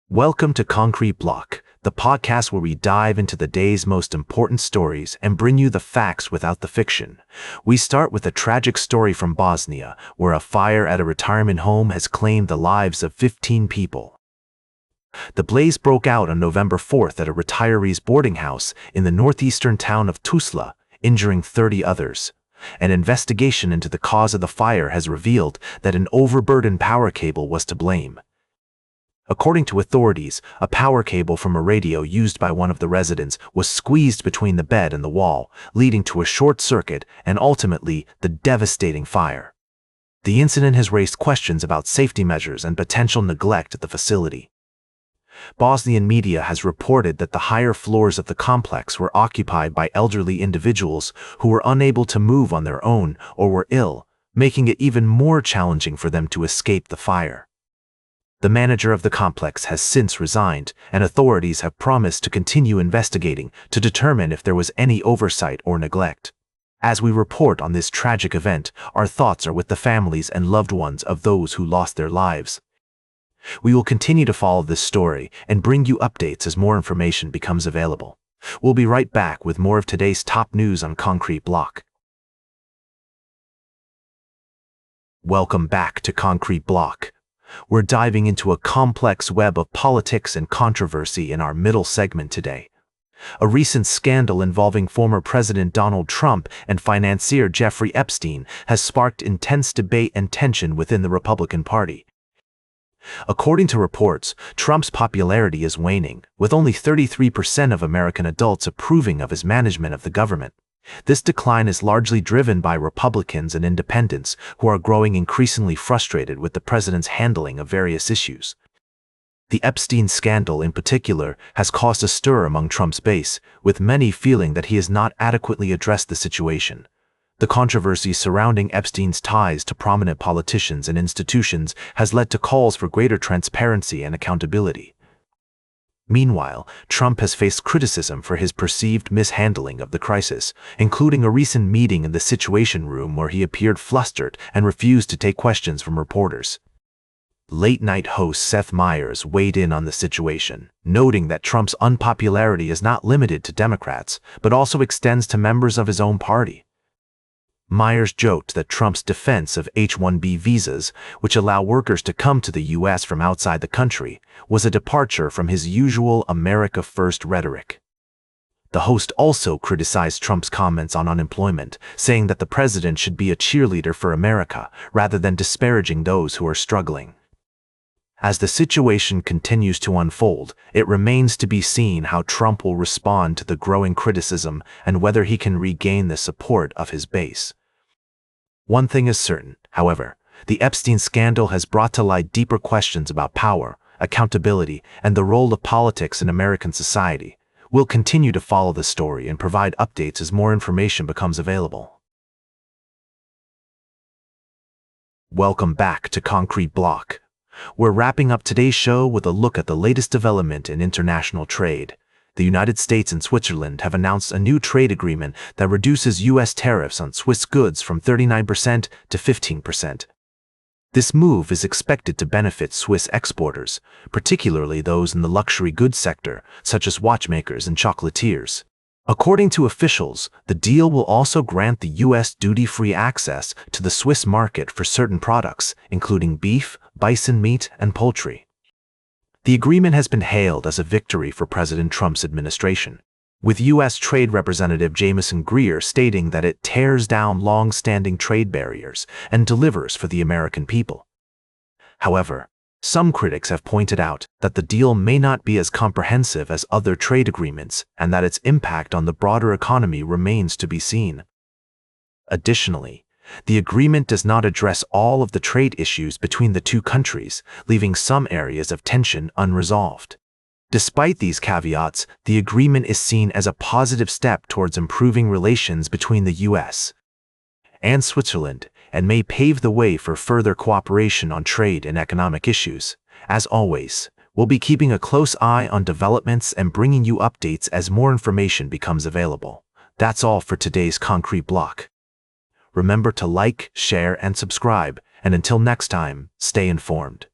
Welcome to Concrete Block, the podcast where we dive into the day's most important stories and bring you the facts without the fiction. We start with a tragic story from Bosnia, where a fire at a retirement home has claimed the lives of 15 people. The blaze broke out on November 4th at a retirees' boarding house in the northeastern town of Tuzla, injuring 30 others. An investigation into the cause of the fire has revealed that an overburdened power cable was to blame. According to authorities, a power cable from a radio used by one of the residents was squeezed between the bed and the wall, leading to a short circuit and ultimately the devastating fire. The incident has raised questions about safety measures and potential neglect at the facility. Bosnian media has reported that the higher floors of the complex were occupied by elderly individuals who were unable to move on their own or were ill, making it even more challenging for them to escape the fire. The manager of the complex has since resigned, and authorities have promised to continue investigating to determine if there was any oversight or neglect. As we report on this tragic event, our thoughts are with the families and loved ones of those who lost their lives. We will continue to follow this story and bring you updates as more information becomes available. We'll be right back with more of today's top news on Concrete Block. Welcome back to Concrete Block. We're diving into a complex web of politics and controversy in our middle segment today. A recent scandal involving former President Donald Trump and financier Jeffrey Epstein has sparked intense debate and tension within the Republican Party. According to reports, Trump's popularity is waning, with only 33% of American adults approving of his management of the government. This decline is largely driven by Republicans and independents who are growing increasingly frustrated with the president's handling of various issues. The Epstein scandal in particular has caused a stir among Trump's base, with many feeling that he has not adequately addressed the situation. The controversy surrounding Epstein's ties to prominent politicians and institutions has led to calls for greater transparency and accountability. Meanwhile, Trump has faced criticism for his perceived mishandling of the crisis, including a recent meeting in the Situation Room where he appeared flustered and refused to take questions from reporters. Late-night host Seth Meyers weighed in on the situation, noting that Trump's unpopularity is not limited to Democrats, but also extends to members of his own party. Myers joked that Trump's defense of H-1B visas, which allow workers to come to the U.S. from outside the country, was a departure from his usual America First rhetoric. The host also criticized Trump's comments on unemployment, saying that the president should be a cheerleader for America rather than disparaging those who are struggling. As the situation continues to unfold, it remains to be seen how Trump will respond to the growing criticism and whether he can regain the support of his base. One thing is certain, however, the Epstein scandal has brought to light deeper questions about power, accountability, and the role of politics in American society. We'll continue to follow the story and provide updates as more information becomes available. Welcome back to Concrete Block. We're wrapping up today's show with a look at the latest development in international trade. The United States and Switzerland have announced a new trade agreement that reduces U.S. tariffs on Swiss goods from 39% to 15%. This move is expected to benefit Swiss exporters, particularly those in the luxury goods sector, such as watchmakers and chocolatiers. According to officials, the deal will also grant the U.S. duty-free access to the Swiss market for certain products, including beef, bison meat, and poultry. The agreement has been hailed as a victory for President Trump's administration, with U.S. Trade Representative Jamieson Greer stating that it tears down long-standing trade barriers and delivers for the American people. However, some critics have pointed out that the deal may not be as comprehensive as other trade agreements and that its impact on the broader economy remains to be seen. Additionally, the agreement does not address all of the trade issues between the two countries, leaving some areas of tension unresolved. Despite these caveats, the agreement is seen as a positive step towards improving relations between the U.S. and Switzerland and may pave the way for further cooperation on trade and economic issues. As always, we'll be keeping a close eye on developments and bringing you updates as more information becomes available. That's all for today's Concrete Block. Remember to like, share, and subscribe, and until next time, stay informed.